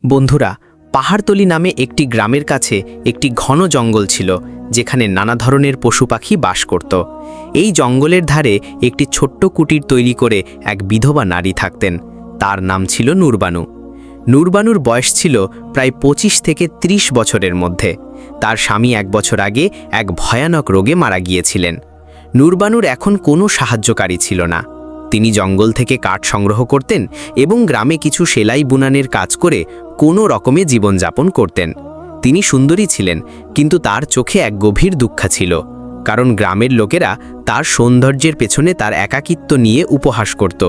বন্ধুরা, পাহাড়তলি নামে একটি গ্রামের কাছে একটি ঘন জঙ্গল ছিল, যেখানে নানা ধরনের পশু পাখি বাস করত। এই জঙ্গলের ধারে একটি ছোট্ট কুটির তৈরি করে এক বিধবা নারী থাকতেন। তার নাম ছিল নূরবানু। নূরবানুর বয়স ছিল প্রায় 25 থেকে 30 বছরের মধ্যে। তার স্বামী 1 বছর আগে এক ভয়ানক রোগে মারা গিয়েছিলেন। নূরবানুর এখন কোনো সাহায্যকারী ছিল না। তিনি জঙ্গল থেকে কাঠ সংগ্রহ করতেন এবং গ্রামে কিছু সেলাই বুনানের কাজ করে কোনো রকমে জীবনযাপন করতেন। তিনি সুন্দরী ছিলেন, কিন্তু তার চোখে এক গভীর দুঃখ ছিল, কারণ গ্রামের লোকেরা তার সৌন্দর্যের পেছনে তার একাকিত্ব নিয়ে উপহাস করত।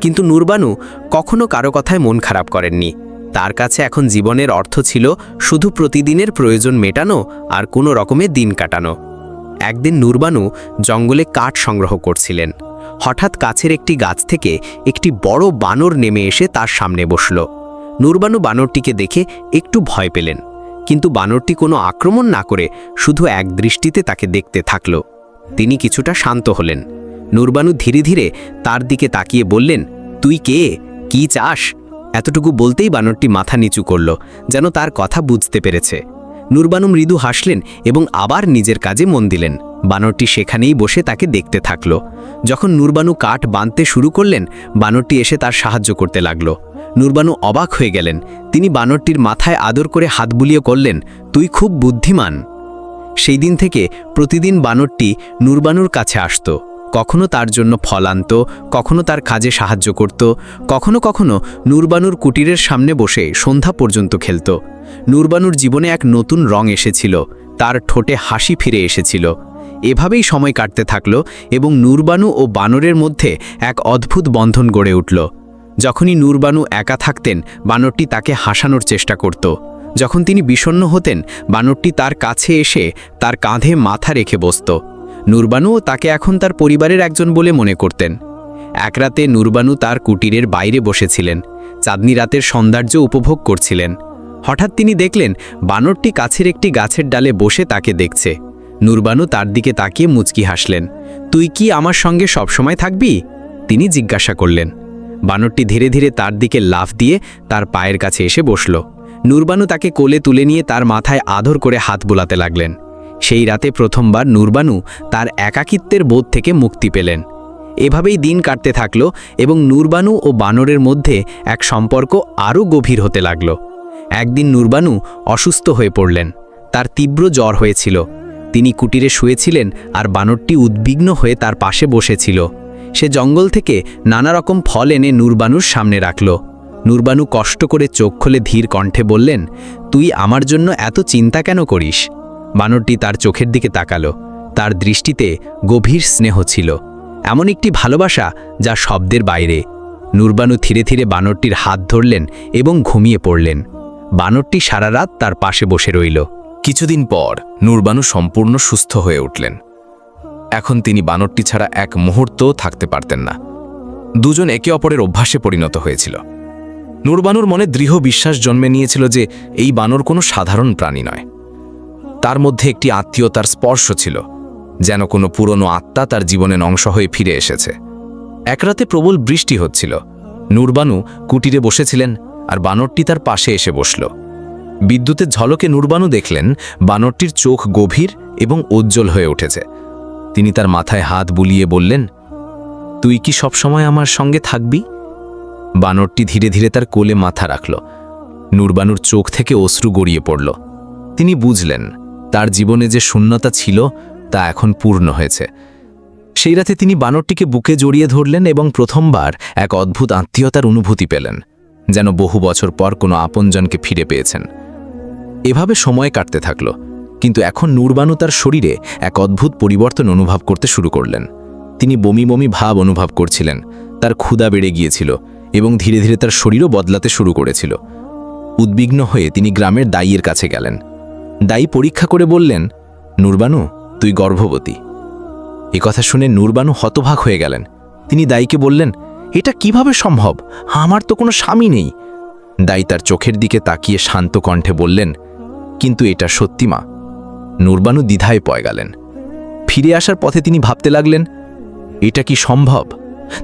কিন্তু নূরবানু কখনো কারো কথায় মন খারাপ করেননি। তার কাছে এখন জীবনের অর্থ ছিল শুধু প্রতিদিনের প্রয়োজন মেটানো আর কোনো রকমের দিন কাটানো। একদিন নূরবানু জঙ্গলে কাঠ সংগ্রহ করছিলেন। হঠাৎ কাছের একটি গাছ থেকে একটি বড় বানর নেমে এসে তার সামনে বসল। নূরবানু বানরটিকে দেখে একটু ভয় পেলেন, কিন্তু বানরটি কোনো আক্রমণ না করে শুধু এক দৃষ্টিতে তাকে দেখতে থাকল। তিনি কিছুটা শান্ত হলেন। নূরবানু ধীরে ধীরে তার দিকে তাকিয়ে বললেন, তুই কে, কি চাস? এতটুকু বলতেই বানরটি মাথা নিচু করল, যেন তার কথা বুঝতে পেরেছে। নূরবানু মৃদু হাসলেন এবং আবার নিজের কাজে মন দিলেন। বানরটি সেখানেই বসে তাকে দেখতে থাকল। যখন নূরবানু কাঠ বাঁধতে শুরু করলেন, বানরটি এসে তার সাহায্য করতে লাগল। নূরবানু অবাক হয়ে গেলেন। তিনি বানরটির মাথায় আদর করে হাত বুলিয়ে করলেন, তুই খুব বুদ্ধিমান। সেই দিন থেকে প্রতিদিন বানরটি নূরবানুর কাছে আসত। কখনো তার জন্য ফল আনত, কখনো তার কাজে সাহায্য করত, কখনো কখনো নূরবানুর কুটিরের সামনে বসে সন্ধ্যা পর্যন্ত খেলত। নূরবানুর জীবনে এক নতুন রং এসেছিল, তার ঠোঁটে হাসি ফিরে এসেছিল। এভাবেই সময় কাটতে থাকল এবং নূরবানু ও বানরের মধ্যে এক অদ্ভুত বন্ধন গড়ে উঠল। যখনই নূরবানু একা থাকতেন, বানরটি তাকে হাসানোর চেষ্টা করত। যখন তিনি বিষণ্ণ হতেন, বানরটি তার কাছে এসে তার কাঁধে মাথা রেখে বসত। নূরবানুও তাকে এখন তার পরিবারের একজন বলে মনে করতেন। এক রাতে নূরবানু তার কুটিরের বাইরে বসেছিলেন, চাঁদনি রাতের সৌন্দর্য উপভোগ করছিলেন। হঠাৎ তিনি দেখলেন বানরটি কাছের একটি গাছের ডালে বসে তাকে দেখছে। নূরবানু তার দিকে তাকিয়ে মুচকি হাসলেন। তুই কি আমার সঙ্গে সবসময় থাকবি? তিনি জিজ্ঞাসা করলেন। বানরটি ধীরে ধীরে তার দিকে লাফ দিয়ে তার পায়ের কাছে এসে বসল। নূরবানু তাকে কোলে তুলে নিয়ে তার মাথায় আদর করে হাত বোলাতে লাগলেন। সেই রাতে প্রথমবার নূরবানু তার একাকিত্বের বোধ থেকে মুক্তি পেলেন। এভাবেই দিন কাটতে থাকল এবং নূরবানু ও বানরের মধ্যে এক সম্পর্ক আরও গভীর হতে লাগল। একদিন নূরবানু অসুস্থ হয়ে পড়লেন। তার তীব্র জ্বর হয়েছিল। তিনি কুটিরে শুয়েছিলেন আর বানরটি উদ্বিগ্ন হয়ে তার পাশে বসেছিল। সে জঙ্গল থেকে নানা রকম ফল এনে নূরবানুর সামনে রাখল। নূরবানু কষ্ট করে চোখ খুলে ধীর কণ্ঠে বললেন, তুই আমার জন্য এত চিন্তা কেন করিস? বানরটি তার চোখের দিকে তাকালো। তার দৃষ্টিতে গভীর স্নেহ ছিল, এমন একটি ভালোবাসা যা শব্দের বাইরে। নূরবানু ধীরে ধীরে বানরটির হাত ধরলেন এবং ঘুমিয়ে পড়লেন। বানরটি সারা রাত তার পাশে বসে রইল। কিছুদিন পর নূরবানু সম্পূর্ণ সুস্থ হয়ে উঠলেন। এখন তিনি বানরটি ছাড়া এক মুহূর্তও থাকতে পারতেন না। দুজন একে অপরের অভ্যাসে পরিণত হয়েছিল। নূরবানুর মনে দৃঢ় বিশ্বাস জন্মে নিয়েছিল যে এই বানর কোনো সাধারণ প্রাণী নয়। তার মধ্যে একটি আত্মীয়তার স্পর্শ ছিল, যেন কোনো পুরনো আত্মা তার জীবনের অংশ হয়ে ফিরে এসেছে। এক রাতে প্রবল বৃষ্টি হচ্ছিল। নূরবানু কুটিরে বসেছিলেন আর বানরটি তার পাশে এসে বসল। বিদ্যুতের ঝলকে নূরবানু দেখলেন বানরটির চোখ গভীর এবং উজ্জ্বল হয়ে উঠেছে। তিনি তার মাথায় হাত বুলিয়ে বললেন, তুই কি সবসময় আমার সঙ্গে থাকবি? বানরটি ধীরে ধীরে তার কোলে মাথা রাখল। নূরবানুর চোখ থেকে অশ্রু গড়িয়ে পড়ল। তিনি বুঝলেন তার জীবনে যে শূন্যতা ছিল তা এখন পূর্ণ হয়েছে। সেই রাতে তিনি বানরটিকে বুকে জড়িয়ে ধরলেন এবং প্রথমবার এক অদ্ভুত আত্মীয়তার অনুভূতি পেলেন, যেন বহু বছর পর কোনো আপনজনকে ফিরে পেয়েছেন। এভাবে সময় কাটতে থাকল, কিন্তু এখন নূরবানু তার শরীরে এক অদ্ভুত পরিবর্তন অনুভব করতে শুরু করলেন। তিনি বমি বমি ভাব অনুভব করছিলেন, তার ক্ষুধা বেড়ে গিয়েছিল এবং ধীরে ধীরে তার শরীরও বদলাতে শুরু করেছিল। উদ্বিগ্ন হয়ে তিনি গ্রামের দাইয়ের কাছে গেলেন। দাই পরীক্ষা করে বললেন, নূরবানু, তুই গর্ভবতী। এ কথা শুনে নূরবানু হতবাক হয়ে গেলেন। তিনি দাইকে বললেন, এটা কিভাবে সম্ভব? আমার তো কোনো স্বামী নেই। দাই তার চোখের দিকে তাকিয়ে শান্ত কণ্ঠে বললেন, কিন্তু এটা সত্যি মা। নূরবানু দ্বিধায় পড়ে গেলেন। ফিরে আসার পথে তিনি ভাবতে লাগলেন, এটা কি সম্ভব?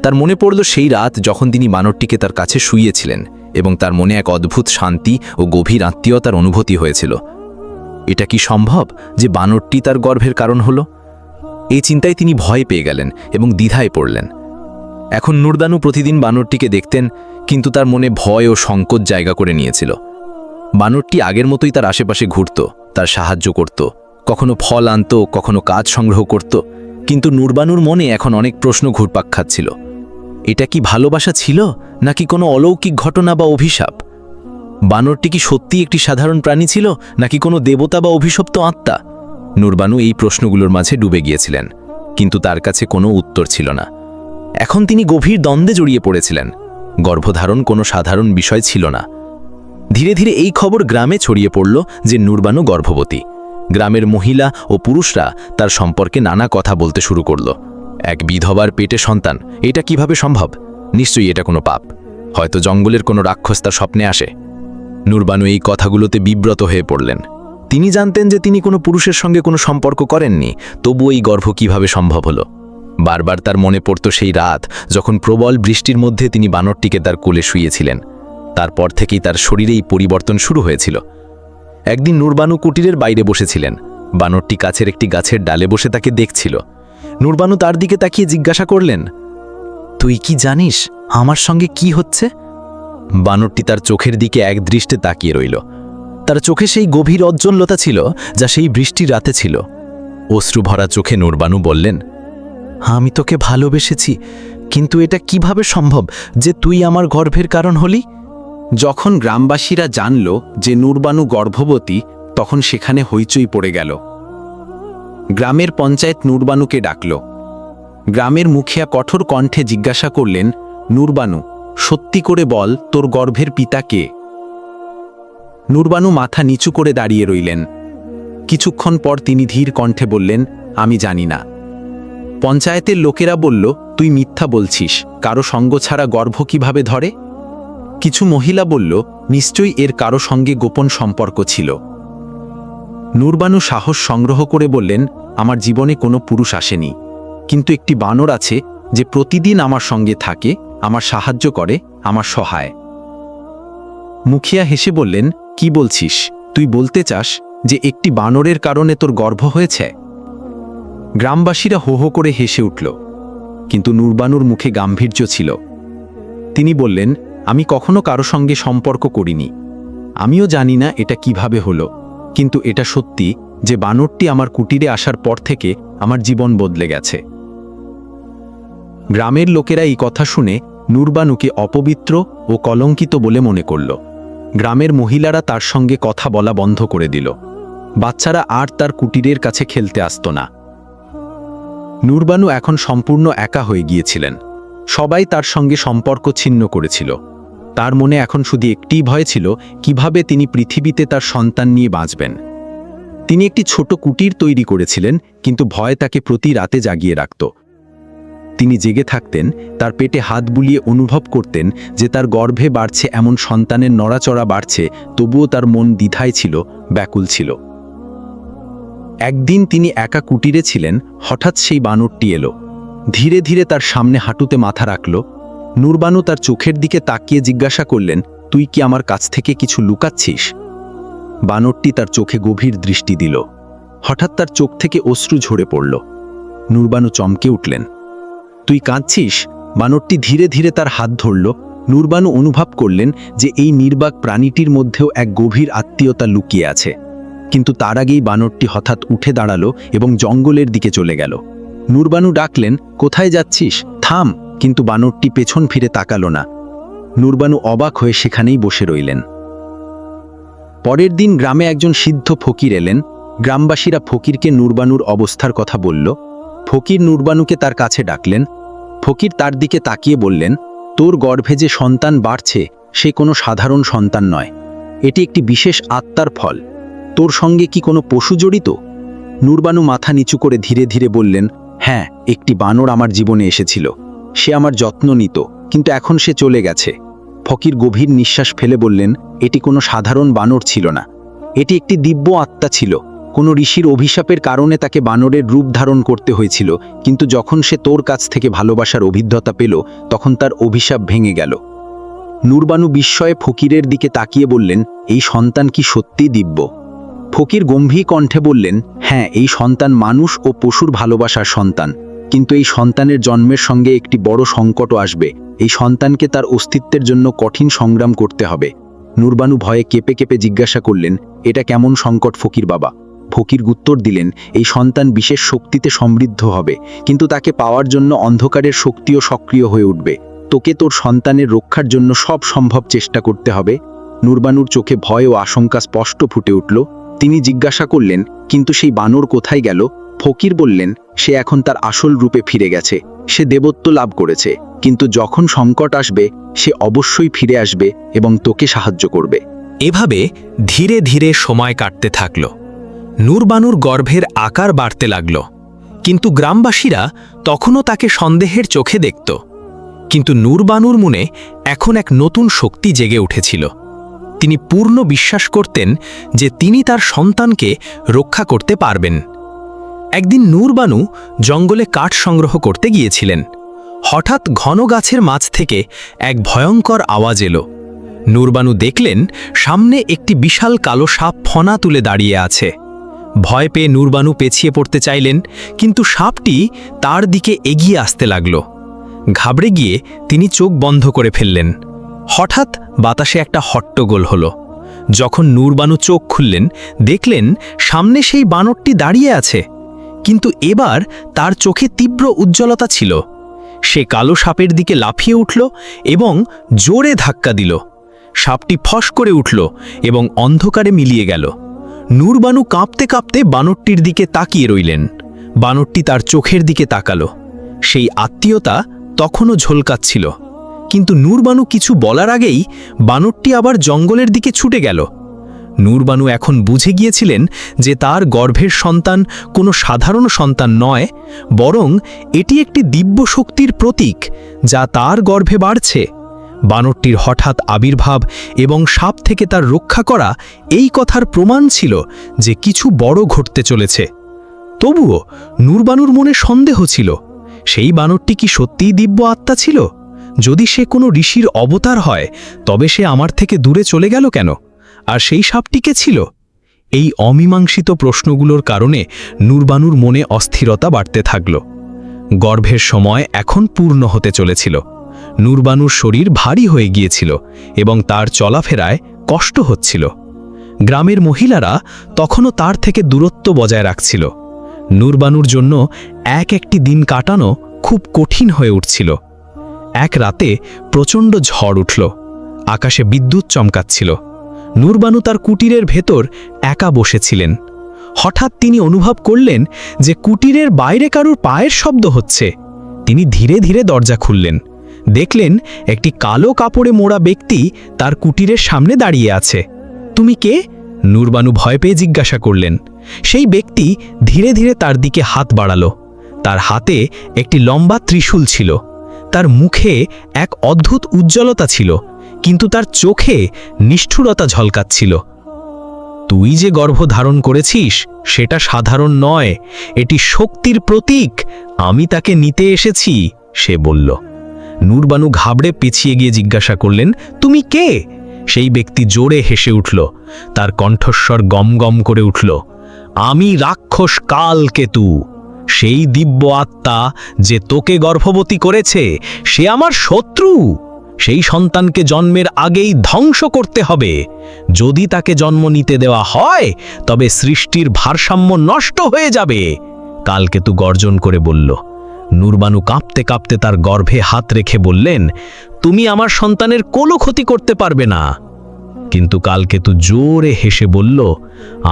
তার মনে পড়ল সেই রাত যখন তিনি বানরটিকে তার কাছে শুইয়েছিলেন এবং তার মনে এক অদ্ভুত শান্তি ও গভীর আত্মীয়তার অনুভূতি হয়েছিল। এটা কি সম্ভব যে বানরটি তার গর্ভের কারণ হলো? এই চিন্তায় তিনি ভয় পেয়ে গেলেন এবং দ্বিধায় পড়লেন। এখন নুরদানু প্রতিদিন বানরটিকে দেখতেন, কিন্তু তার মনে ভয় ও সংকোচ জায়গা করে নিয়েছিল। বানরটি আগের মতোই তার আশেপাশে ঘুরত, তার সাহায্য করত, কখনো ফল আনত, কখনো কাজ সংগ্রহ করত, কিন্তু নুরবানুর মনে এখন অনেক প্রশ্ন ঘুরপাক খাচ্ছিল। এটা কি ভালোবাসা ছিল, নাকি কোনো অলৌকিক ঘটনা বা অভিশাপ? বানরটি কি সত্যি একটি সাধারণ প্রাণী ছিল, নাকি কোনো দেবতা বা অভিশপ্ত আত্মা? নুরবানু এই প্রশ্নগুলোর মাঝে ডুবে গিয়েছিলেন, কিন্তু তার কাছে কোনো উত্তর ছিল না। এখন তিনি গভীর দ্বন্দ্বে জড়িয়ে পড়েছিলেন। গর্ভধারণ কোনো সাধারণ বিষয় ছিল না। ধীরে ধীরে এই খবর গ্রামে ছড়িয়ে পড়ল যে নুরবানু গর্ভবতী। গ্রামের মহিলা ও পুরুষরা তার সম্পর্কে নানা কথা বলতে শুরু করল। এক বিধবার পেটে সন্তান, এটা কিভাবে সম্ভব? নিশ্চয়ই এটা কোনো পাপ, হয়তো জঙ্গলের কোনো রাক্ষস তার স্বপ্নে আসে। নুরবানু এই কথাগুলোতে বিব্রত হয়ে পড়লেন। তিনি জানতেন যে তিনি কোনো পুরুষের সঙ্গে কোনো সম্পর্ক করেননি, তবু এই গর্ভ কিভাবে সম্ভব হলো? বারবার তার মনে পড়ত সেই রাত যখন প্রবল বৃষ্টির মধ্যে তিনি বানরটিকে তার কোলে শুয়েছিলেন। তারপর থেকেই তার শরীরে এই পরিবর্তন শুরু হয়েছিল। একদিন নুরবানু কুটিরের বাইরে বসেছিলেন। বানরটি কাছের একটি গাছের ডালে বসে তাকে দেখছিল। নুরবানু তার দিকে তাকিয়ে জিজ্ঞাসা করলেন, তুই কি জানিস আমার সঙ্গে কি হচ্ছে? বানরটি তার চোখের দিকে একদৃষ্টে তাকিয়ে রইল। তার চোখে সেই গভীর ঔজ্জ্বল্যতা ছিল যা সেই বৃষ্টির রাতে ছিল। অশ্রু ভরা চোখে নুরবানু বললেন, আমি তোকে ভালোবেসেছি, কিন্তু এটা কিভাবে সম্ভব যে তুই আমার গর্ভের কারণ হলি? যখন গ্রামবাসীরা জানল যে নুরবানু গর্ভবতী, তখন সেখানে হইচই পড়ে গেল। গ্রামের পঞ্চায়েত নুরবানুকে ডাকল। গ্রামের মুখিয়া কঠোর কণ্ঠে জিজ্ঞাসা করলেন, নুরবানু, সত্যি করে বল তোর গর্ভের পিতা কে? নুরবানু মাথা নিচু করে দাঁড়িয়ে রইলেন। কিছুক্ষণ পর তিনি ধীর কণ্ঠে বললেন, আমি জানি না। পঞ্চায়েতের লোকেরা বলল, তুই মিথ্যা বলছিস, কারো সঙ্গ ছাড়া গর্ভ কিভাবে ধরে? কিছু মহিলা বলল, নিশ্চয়ই এর কারো সঙ্গে গোপন সম্পর্ক ছিল। নুরবানু সাহস সংগ্রহ করে বললেন, আমার জীবনে কোনো পুরুষ আসেনি, কিন্তু একটি বানর আছে যে প্রতিদিন আমার সঙ্গে থাকে, আমার সাহায্য করে, আমার সহায়। মুখিয়া হেসে বললেন, কি বলছিস? তুই বলতে চাস যে একটি বানরের কারণে তোর গর্ভ হয়েছে? গ্রামবাসীরা হো হো করে হেসে উঠল, কিন্তু নুরবানুর মুখে গাম্ভীর্য ছিল। তিনি বললেন, আমি কখনো কারো সঙ্গে সম্পর্ক করিনি। আমিও জানি না এটা কিভাবে হলো, কিন্তু এটা সত্যি যে বানরটি আমার কুটিরে আসার পর থেকে আমার জীবন বদলে গেছে। গ্রামের লোকেরা এই কথা শুনে নুরবানুকে অপবিত্র ও কলঙ্কিত বলে মনে করল। গ্রামের মহিলারা তার সঙ্গে কথা বলা বন্ধ করে দিল। বাচ্চারা আর তার কুটিরের কাছে খেলতে আসত না। নুরবানু এখন সম্পূর্ণ একা হয়ে গিয়েছিলেন। সবাই তার সঙ্গে সম্পর্ক ছিন্ন করেছিল। তার মনে এখন শুধু একটিই ভয় ছিল, কিভাবে তিনি পৃথিবীতে তার সন্তান নিয়ে বাঁচবেন। তিনি একটি ছোট কুটির তৈরি করেছিলেন, কিন্তু ভয় তাকে প্রতি রাতে জাগিয়ে রাখত। তিনি জেগে থাকতেন, তার পেটে হাত বুলিয়ে অনুভব করতেন যে তার গর্ভে বাড়ছে এমন সন্তানের নড়াচড়া বাড়ছে, তবুও তার মন দ্বিধায় ছিল, ব্যাকুল ছিল। একদিন তিনি একা কুটিরে ছিলেন, হঠাৎ সেই বানরটি এলো। ধীরে ধীরে তার সামনে হাঁটুতে মাথা রাখল। নুরবানু তার চোখের দিকে তাকিয়ে জিজ্ঞাসা করলেন, তুই কি আমার কাছ থেকে কিছু লুকাচ্ছিস? বানরটি তার চোখে গভীর দৃষ্টি দিল। হঠাৎ তার চোখ থেকে অশ্রু ঝরে পড়ল। নুরবানু চমকে উঠলেন। তুই কাঁদছিস? বানরটি ধীরে ধীরে তার হাত ধরল। নুরবানু অনুভব করলেন যে এই নির্বাক প্রাণীটির মধ্যেও এক গভীর আত্মীয়তা লুকিয়ে আছে। কিন্তু তার আগেই বানরটি হঠাৎ উঠে দাঁড়ালো এবং জঙ্গলের দিকে চলে গেল। নুরবানু ডাকলেন, কোথায় যাচ্ছিস? থাম! কিন্তু বানরটি পেছন ফিরে তাকালো না। নুরবানু অবাক হয়ে সেখানেই বসে রইলেন। পরের দিন গ্রামে একজন সিদ্ধ ফকির এলেন। গ্রামবাসীরা ফকিরকে নুরবানুর অবস্থার কথা বলল। ফকির নুরবানুকে তার কাছে ডাকলেন। ফকির তার দিকে তাকিয়ে বললেন, তোর গর্ভে যে সন্তান বাড়ছে সে কোনো সাধারণ সন্তান নয়, এটি একটি বিশেষ আত্মার ফল। তোর সঙ্গে কি কোনো পশু জড়িত? নুরবানু মাথা নিচু করে ধীরে ধীরে বললেন, হ্যাঁ, একটি বানর আমার জীবনে এসেছিল। সে আমার যত্ন নিত, কিন্তু এখন সে চলে গেছে। ফকির গভীর নিঃশ্বাস ফেলে বললেন, এটি কোনো সাধারণ বানর ছিল না, এটি একটি দিব্য আত্মা ছিল। কোনো ঋষির অভিশাপের কারণে তাকে বানরের রূপ ধারণ করতে হয়েছিল, কিন্তু যখন সে তোর কাছ থেকে ভালোবাসার অভিজ্ঞতা পেল, তখন তার অভিশাপ ভেঙে গেল। নূরবানু বিস্ময়ে ফকিরের দিকে তাকিয়ে বললেন, এই সন্তান কি সত্যি দিব্য? ফকির গম্ভীর কণ্ঠে বললেন, হ্যাঁ, এই সন্তান মানুষ ও পশুর ভালোবাসার সন্তান, কিন্তু এই সন্তানের জন্মের সঙ্গে একটি বড় সংকটও আসবে। এই সন্তানকে তার অস্তিত্বের জন্য কঠিন সংগ্রাম করতে হবে। নূরবানু ভয়ে কেঁপে কেঁপে জিজ্ঞাসা করলেন, এটা কেমন সংকট ফকির বাবা? ফকির উত্তর দিলেন, এই সন্তান বিশেষ শক্তিতে সমৃদ্ধ হবে, কিন্তু তাকে পাওয়ার জন্য অন্ধকারের শক্তিও সক্রিয় হয়ে উঠবে। তোকে তোর সন্তানের রক্ষার জন্য সব সম্ভব চেষ্টা করতে হবে। নূরবানুর চোখে ভয় ও আশঙ্কা স্পষ্ট ফুটে উঠল। তিনি জিজ্ঞাসা করলেন, কিন্তু সেই বানর কোথায় গেল? ফকির বললেন, সে এখন তার আসল রূপে ফিরে গেছে। সে দেবত্ব লাভ করেছে, কিন্তু যখন সংকট আসবে সে অবশ্যই ফিরে আসবে এবং তোকে সাহায্য করবে। এভাবে ধীরে ধীরে সময় কাটতে থাকল। নূরবানুর গর্ভের আকার বাড়তে লাগল, কিন্তু গ্রামবাসীরা তখনও তাকে সন্দেহের চোখে দেখত। কিন্তু নূরবানুর মনে এখন এক নতুন শক্তি জেগে উঠেছিল। তিনি পূর্ণ বিশ্বাস করতেন যে তিনি তার সন্তানকে রক্ষা করতে পারবেন। একদিন নূরবানু জঙ্গলে কাঠ সংগ্রহ করতে গিয়েছিলেন। হঠাৎ ঘন গাছের মাঝ থেকে এক ভয়ঙ্কর আওয়াজ এলো। নূরবানু দেখলেন সামনে একটি বিশাল কালো সাপ ফনা তুলে দাঁড়িয়ে আছে। ভয় পেয়ে নূরবানু পেছিয়ে পড়তে চাইলেন, কিন্তু সাপটি তার দিকে এগিয়ে আসতে লাগল। ঘাবড়ে গিয়ে তিনি চোখ বন্ধ করে ফেললেন। হঠাৎ বাতাসে একটা হট্টগোল হলো। যখন নূরবানু চোখ খুললেন, দেখলেন সামনে সেই বানরটি দাঁড়িয়ে আছে, কিন্তু এবার তার চোখে তীব্র উজ্জ্বলতা ছিল। সে কালো সাপের দিকে লাফিয়ে উঠল এবং জোরে ধাক্কা দিল। সাপটি ফস করে উঠল এবং অন্ধকারে মিলিয়ে গেল। নূরবানু কাঁপতে কাঁপতে বানরটির দিকে তাকিয়ে রইলেন। বানরটি তার চোখের দিকে তাকালো। সেই আত্মীয়তা তখনও ঝলকাচ্ছিল, কিন্তু নূরবানু কিছু বলার আগেই বানরটি আবার জঙ্গলের দিকে ছুটে গেল। নূরবানু এখন বুঝে গিয়েছিলেন যে তার গর্ভের সন্তান কোনো সাধারণ সন্তান নয়, বরং এটি একটি দিব্য শক্তির প্রতীক যা তার গর্ভে বাড়ছে। বানরটির হঠাৎ আবির্ভাব এবং সাপ থেকে তার রক্ষা করা এই কথার প্রমাণ ছিল যে কিছু বড় ঘটতে চলেছে। তবুও নূরবানুর মনে সন্দেহ ছিল, সেই বানরটি কি সত্যিই দিব্য আত্মা ছিল? যদি সে কোনো ঋষির অবতার হয়, তবে সে আমার থেকে দূরে চলে গেল কেন? আর সেই সাপটিকে ছিল? এই অমীমাংসিত প্রশ্নগুলোর কারণে নূরবানুর মনে অস্থিরতা বাড়তে থাকল। গর্ভের সময় এখন পূর্ণ হতে চলেছিল। নূরবানুর শরীর ভারী হয়ে গিয়েছিল এবং তার চলাফেরায় কষ্ট হচ্ছিল। গ্রামের মহিলারা তখনও তার থেকে দূরত্ব বজায় রাখছিল। নূরবানুর জন্য একটি দিন কাটানো খুব কঠিন হয়ে উঠছিল। এক রাতে প্রচণ্ড ঝড় উঠল। আকাশে বিদ্যুৎ চমকাচ্ছিল। নূরবানু তার কুটিরের ভেতর একা বসেছিলেন। হঠাৎ তিনি অনুভব করলেন যে কুটিরের বাইরে কারুর পায়ের শব্দ হচ্ছে। তিনি ধীরে ধীরে দরজা খুললেন। দেখলেন একটি কালো কাপড়ে মোড়া ব্যক্তি তার কুটিরের সামনে দাঁড়িয়ে আছে। তুমি কে? নূরবানু ভয় পেয়ে জিজ্ঞাসা করলেন। সেই ব্যক্তি ধীরে ধীরে তার দিকে হাত বাড়ালো। তার হাতে একটি লম্বা ত্রিশূল ছিল। তার মুখে এক অদ্ভুত উজ্জ্বলতা ছিল, কিন্তু তার চোখে নিষ্ঠুরতা ঝলকাচ্ছিল। তুই যে গর্ভ ধারণ করেছিস সেটা সাধারণ নয়, এটি শক্তির প্রতীক। আমি তাকে নিতে এসেছি, সে বলল। নূরবানু ঘাবড়ে পিছিয়ে গিয়ে জিজ্ঞাসা করলেন, তুমি কে? সেই ব্যক্তি জোরে হেসে উঠল। তার কণ্ঠস্বর গম গম করে উঠল, আমি রাক্ষস কালকেতু, সেই দিব্য আত্মা যে তোকে গর্ভবতী করেছে। সে আমার শত্রু। সেই সন্তানকে জন্মের আগেই ধ্বংস করতে হবে। যদি তাকে জন্ম নিতে দেওয়া হয়, তবে সৃষ্টির ভারসাম্য নষ্ট হয়ে যাবে। কালকেতু গর্জন করে বলল। নূরবানু কাঁপতে কাঁপতে তার গর্ভে হাত রেখে বললেন, তুমি আমার সন্তানের কোনো ক্ষতি করতে পারবে না। কিন্তু কালকেতু জোরে হেসে বলল,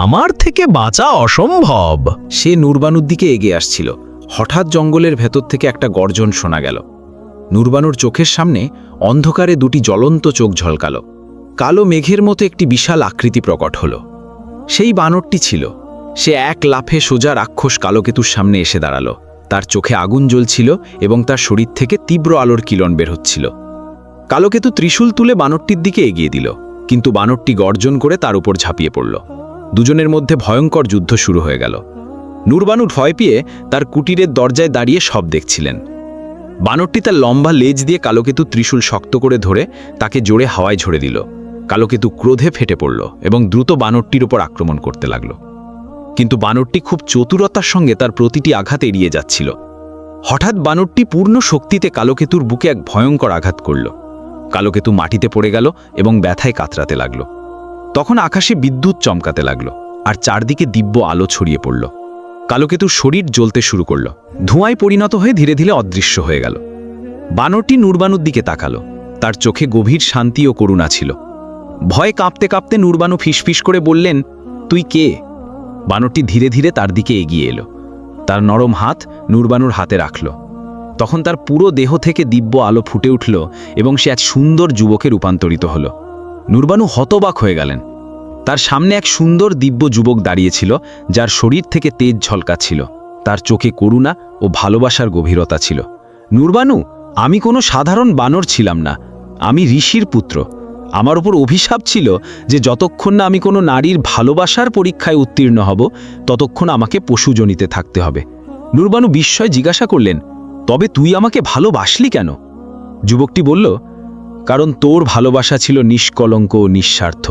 আমার থেকে বাঁচা অসম্ভব। সে নূরবানুর দিকে এগিয়ে আসছিল। হঠাৎ জঙ্গলের ভেতর থেকে একটা গর্জন শোনা গেল। নূরবানুর চোখের সামনে অন্ধকারে দুটি জ্বলন্ত চোখ ঝলকালো। কালো মেঘের মতো একটি বিশাল আকৃতি প্রকট হল। সেই বানরটি ছিল। সে এক লাফে সোজা রাক্ষস কালকেতুর সামনে এসে দাঁড়ালো। তার চোখে আগুন জ্বলছিল এবং তার শরীর থেকে তীব্র আলোর কিরণ বের হচ্ছিল। কালকেতু ত্রিশূল তুলে বানরটির দিকে এগিয়ে দিল, কিন্তু বানরটি গর্জন করে তার উপর ঝাঁপিয়ে পড়ল। দুজনের মধ্যে ভয়ঙ্কর যুদ্ধ শুরু হয়ে গেল। নূরবানু ভয় পেয়ে তার কুটিরের দরজায় দাঁড়িয়ে সব দেখছিলেন। বানরটি তার লম্বা লেজ দিয়ে কালোকেতু ত্রিশূল শক্ত করে ধরে তাকে জোরে হাওয়ায় ঝরে দিল। কালোকেতু ক্রোধে ফেটে পড়ল এবং দ্রুত বানরটির উপর আক্রমণ করতে লাগল। কিন্তু বানরটি খুব চতুরতার সঙ্গে তার প্রতিটি আঘাত এড়িয়ে যাচ্ছিল। হঠাৎ বানরটি পূর্ণ শক্তিতে কালোকেতুর বুকে এক ভয়ঙ্কর আঘাত করল। কালোকেতু মাটিতে পড়ে গেল এবং ব্যথায় কাতরাতে লাগল। তখন আকাশে বিদ্যুৎ চমকাতে লাগল আর চারদিকে দিব্য আলো ছড়িয়ে পড়ল। কালোকেতুর শরীর জ্বলতে শুরু করল, ধোঁয়ায় পরিণত হয়ে ধীরে ধীরে অদৃশ্য হয়ে গেল। বানরটি নুরবানুর দিকে তাকালো। তার চোখে গভীর শান্তি ও করুণা ছিল। ভয়ে কাঁপতে কাঁপতে নুরবানু ফিসফিস করে বললেন, তুই কে? বানরটি ধীরে ধীরে তার দিকে এগিয়ে এলো। তার নরম হাত নুরবানুর হাতে রাখল। তখন তার পুরো দেহ থেকে দিব্য আলো ফুটে উঠল এবং সে এক সুন্দর যুবকে রূপান্তরিত হল। নুরবানু হতবাক হয়ে গেলেন। তার সামনে এক সুন্দর দিব্য যুবক দাঁড়িয়েছিল, যার শরীর থেকে তেজ ঝলকাচ্ছিল। তার চোখে করুণা ও ভালোবাসার গভীরতা ছিল। নুরবানু, আমি কোনো সাধারণ বানর ছিলাম না, আমি ঋষির পুত্র। আমার উপর অভিশাপ ছিল যে যতক্ষণ না আমি কোনো নারীর ভালোবাসার পরীক্ষায় উত্তীর্ণ হব, ততক্ষণ আমাকে পশুজনিতে থাকতে হবে। নুরবানু বিস্ময়ে জিজ্ঞাসা করলেন, তবে তুই আমাকে ভালোবাসলি কেন? যুবকটি বলল, কারণ তোর ভালোবাসা ছিল নিষ্কলঙ্ক ও নিঃস্বার্থ।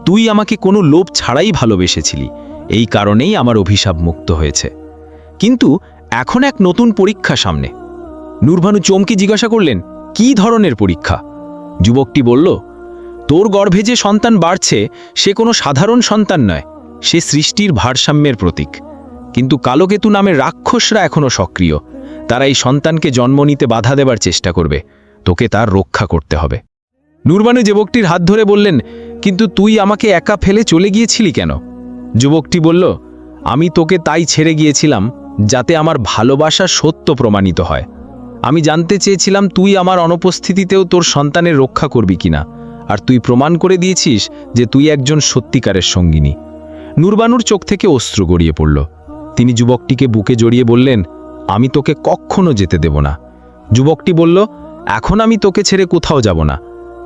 তুই আমাকে কোনো লোভ ছাড়াই ভালোবেসেছিলি, এই কারণেই আমার অভিশাপ মুক্ত হয়েছে। কিন্তু এখন এক নতুন পরীক্ষা সামনে। নুরবানু চমকে জিজ্ঞাসা করলেন, কি ধরনের পরীক্ষা? যুবকটি বলল, তোর গর্ভে যে সন্তান বাড়ছে সে কোনো সাধারণ সন্তান নয়, সে সৃষ্টির ভারসাম্যের প্রতীক। কিন্তু কালোকেতু নামের রাক্ষসরা এখনও সক্রিয়। তারা এই সন্তানকে জন্ম নিতে বাধা দেবার চেষ্টা করবে। তোকে তার রক্ষা করতে হবে। নুরবানু যুবকটির হাত ধরে বললেন, কিন্তু তুই আমাকে একা ফেলে চলে গিয়েছিলি কেন? যুবকটি বলল, আমি তোকে তাই ছেড়ে গিয়েছিলাম যাতে আমার ভালোবাসা সত্য প্রমাণিত হয়। আমি জানতে চেয়েছিলাম তুই আমার অনুপস্থিতিতেও তোর সন্তানের রক্ষা করবি কিনা, আর তুই প্রমাণ করে দিয়েছিস যে তুই একজন সত্যিকারের সঙ্গিনী। নুরবানুর চোখ থেকে অশ্রু গড়িয়ে পড়ল। তিনি যুবকটিকে বুকে জড়িয়ে বললেন, আমি তোকে কখনো যেতে দেব না। যুবকটি বলল, এখন আমি তোকে ছেড়ে কোথাও যাব না,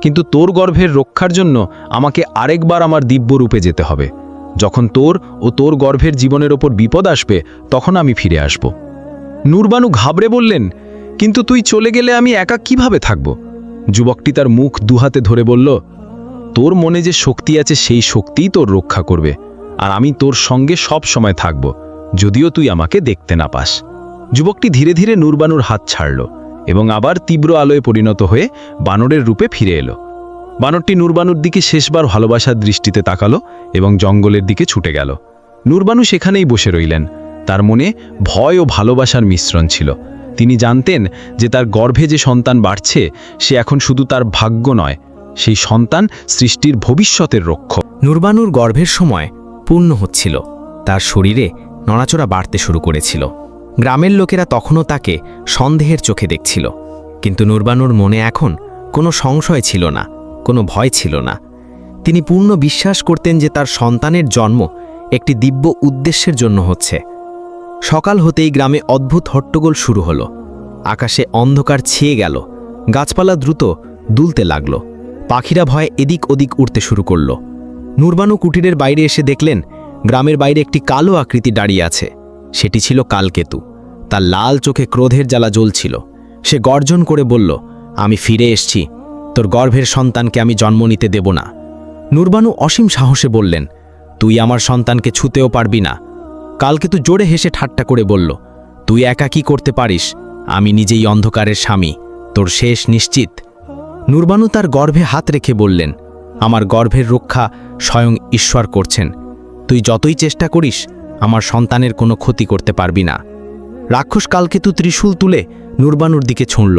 কিন্তু তোর গর্ভের রক্ষার জন্য আমাকে আরেকবার আমার দিব্য রূপে যেতে হবে। যখন তোর ও তোর গর্ভের জীবনের ওপর বিপদ আসবে, তখন আমি ফিরে আসব। নুরবানু ঘাবড়ে বললেন, কিন্তু তুই চলে গেলে আমি একা কিভাবে থাকব? যুবকটি তার মুখ দুহাতে ধরে বলল, তোর মনে যে শক্তি আছে সেই শক্তিই তোর রক্ষা করবে, আর আমি তোর সঙ্গে সব সময় থাকব, যদিও তুই আমাকে দেখতে না পাস। যুবকটি ধীরে ধীরে নুরবানুর হাত ছাড়ল এবং আবার তীব্র আলোয় পরিণত হয়ে বানরের রূপে ফিরে এলো। বানরটি নুরবানুর দিকে শেষবার ভালোবাসার দৃষ্টিতে তাকালো এবং জঙ্গলের দিকে ছুটে গেল। নুরবানু সেখানেই বসে রইলেন। তার মনে ভয় ও ভালোবাসার মিশ্রণ ছিল। তিনি জানতেন যে তার গর্ভে যে সন্তান বাড়ছে সে এখন শুধু তার ভাগ্য নয়, সেই সন্তান সৃষ্টির ভবিষ্যতের রক্ষক। নুরবানুর গর্ভের সময় পূর্ণ হচ্ছিল। তার শরীরে নড়াচড়া বাড়তে শুরু করেছিল। গ্রামের লোকেরা তখনও তাকে সন্দেহের চোখে দেখছিল, কিন্তু নুরবানুর মনে এখন কোনো সংশয় ছিল না, কোনো ভয় ছিল না। তিনি পূর্ণ বিশ্বাস করতেন যে তার সন্তানের জন্ম একটি দিব্য উদ্দেশ্যের জন্য হচ্ছে। সকাল হতেই গ্রামে অদ্ভুত হট্টগোল শুরু হলো। আকাশে অন্ধকার ছেয়ে গেল, গাছপালা দ্রুত দুলতে লাগল, পাখিরা ভয়ে এদিক ওদিক উড়তে শুরু করল। নুরবানু কুটিরের বাইরে এসে দেখলেন গ্রামের বাইরে একটি কালো আকৃতি দাঁড়িয়ে আছে। সেটি ছিল কালকেতু। তার লাল চোখে ক্রোধের জ্বালা জ্বলছিল। সে গর্জন করে বলল, আমি ফিরে এসছি, তোর গর্ভের সন্তানকে আমি জন্ম নিতে দেব না। নুরবানু অসীম সাহসে বললেন, তুই আমার সন্তানকে ছুঁতেও পারবি না। কালকেতু জোরে হেসে ঠাট্টা করে বলল, তুই একা কি করতে পারিস? আমি নিজেই অন্ধকারের স্বামী, তোর শেষ নিশ্চিত। নুরবানু তার গর্ভে হাত রেখে বললেন, আমার গর্ভের রক্ষা স্বয়ং ঈশ্বর করছেন। তুই যতই চেষ্টা করিস আমার সন্তানের কোনো ক্ষতি করতে পারবি না। রাক্ষস কালকেতু ত্রিশূল তুলে নুরবানুর দিকে ছুঁড়ল।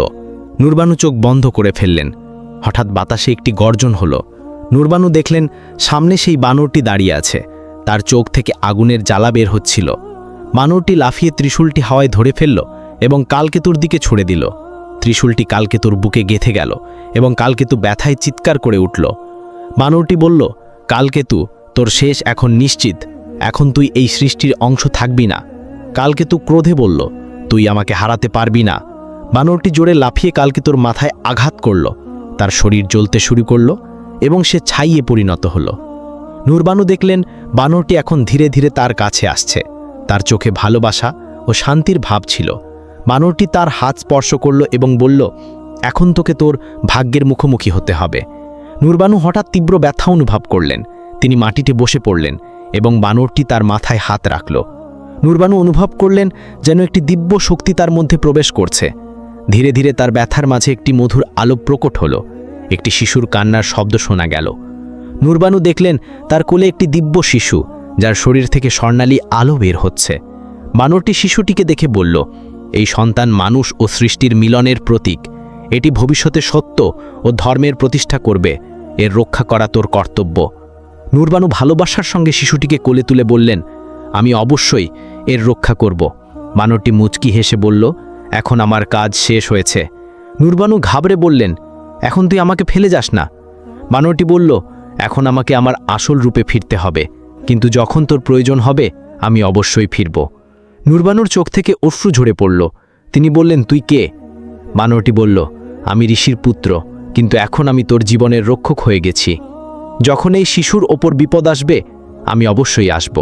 নুরবানু চোখ বন্ধ করে ফেললেন। হঠাৎ বাতাসে একটি গর্জন হলো। নুরবানু দেখলেন সামনে সেই বানরটি দাঁড়িয়ে আছে। তার চোখ থেকে আগুনের জ্বালা বের হচ্ছিল। বানরটি লাফিয়ে ত্রিশূলটি হাওয়ায় ধরে ফেলল এবং কালকেতুর দিকে ছুড়ে দিল। ত্রিশূলটি কালকেতুর বুকে গেঁথে গেল এবং কালকেতু ব্যথায় চিৎকার করে উঠল। বানরটি বলল, কালকেতু, তোর শেষ এখন নিশ্চিত। এখন তুই এই সৃষ্টির অংশ থাকবি না। কালকেতু ক্রোধে বলল, তুই আমাকে হারাতে পারবি না। বানরটি জোরে লাফিয়ে কালকেতুর মাথায় আঘাত করল। তার শরীর জ্বলতে শুরু করল এবং সে ছাইয়ে পরিণত হল। নুরবানু দেখলেন বানরটি এখন ধীরে ধীরে তার কাছে আসছে। তার চোখে ভালোবাসা ও শান্তির ভাব ছিল। বানরটি তার হাত স্পর্শ করল এবং বলল, এখন তোকে তোর ভাগ্যের মুখোমুখি হতে হবে। নূরবানু হঠাৎ তীব্র ব্যথা অনুভব করলেন। তিনি মাটিতে বসে পড়লেন এবং বানরটি তার মাথায় হাত রাখল। নূরবানু অনুভব করলেন যেন একটি দিব্য শক্তি তার মধ্যে প্রবেশ করছে। ধীরে ধীরে তার ব্যথার মাঝে একটি মধুর আলো প্রকট হল। একটি শিশুর কান্নার শব্দ শোনা গেল। নূরবানু দেখলেন তার কোলে একটি দিব্য শিশু, যার শরীর থেকে স্বর্ণালী আলো বের হচ্ছে। বানরটি শিশুটিকে দেখে বলল, এই সন্তান মানুষ ও সৃষ্টির মিলনের প্রতীক। এটি ভবিষ্যতে সত্য ও ধর্মের প্রতিষ্ঠা করবে। এর রক্ষা করা তোর কর্তব্য। নূরবানু ভালোবাসার সঙ্গে শিশুটিকে কোলে তুলে বললেন, আমি অবশ্যই এর রক্ষা করব। বানরটি মুচকি হেসে বলল, এখন আমার কাজ শেষ হয়েছে। নূরবানু ঘাবড়ে বললেন, এখন তুই আমাকে ফেলে যাস না। বানরটি বলল, এখন আমাকে আমার আসল রূপে ফিরতে হবে, কিন্তু যখন তোর প্রয়োজন হবে আমি অবশ্যই ফিরব। নূরবানুর চোখ থেকে অশ্রু ঝরে পড়ল। তিনি বললেন, তুই কে? বানরটি বলল, আমি ঋষির পুত্র, কিন্তু এখন আমি তোর জীবনের রক্ষক হয়ে গেছি। যখন এই শিশুর ওপর বিপদ আসবে আমি অবশ্যই আসব।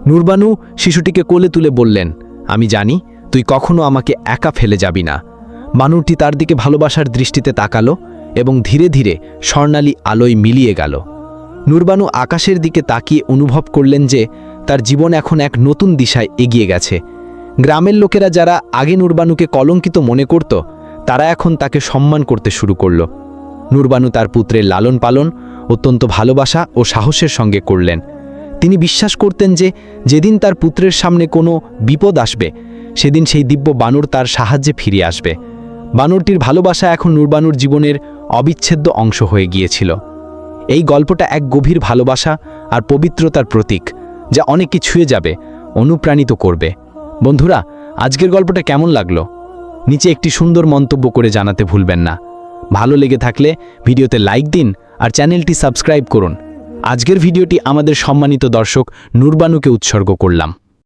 নূরবানু শিশুটিকে কোলে তুলে বললেন, আমি জানি তুই কখনো আমাকে একা ফেলে যাবি না। বানরটি তার দিকে ভালোবাসার দৃষ্টিতে তাকালো এবং ধীরে ধীরে স্বর্ণালী আলোয় মিলিয়ে গেল। নূরবানু আকাশের দিকে তাকিয়ে অনুভব করলেন যে তার জীবন এখন এক নতুন দিশায় এগিয়ে গেছে। গ্রামের লোকেরা যারা আগে নূরবানুকে কলঙ্কিত মনে করত, তারা এখন তাকে সম্মান করতে শুরু করল। নূরবানু তার পুত্রের লালন পালন অত্যন্ত ভালোবাসা ও সাহসের সঙ্গে করলেন। তিনি বিশ্বাস করতেন যে যেদিন তার পুত্রের সামনে কোনো বিপদ আসবে, সেদিন সেই দিব্য বানর তার সাহায্যে ফিরে আসবে। বানরটির ভালোবাসা এখন নূরবানুর জীবনের অবিচ্ছেদ্য অংশ হয়ে গিয়েছিল। এই গল্পটা এক গভীর ভালোবাসা আর পবিত্রতার প্রতীক, যা অনেককে ছুঁয়ে যাবে, অনুপ্রাণিত করবে। বন্ধুরা, আজকের গল্পটা কেমন লাগলো? নিচে একটি সুন্দর মন্তব্য করে জানাতে ভুলবেন না। ভালো লেগে থাকলে ভিডিওতে লাইক দিন আর চ্যানেলটি সাবস্ক্রাইব করুন। আজকের ভিডিওটি আমাদের সম্মানিত দর্শক নূরবানুকে উৎসর্গ করলাম।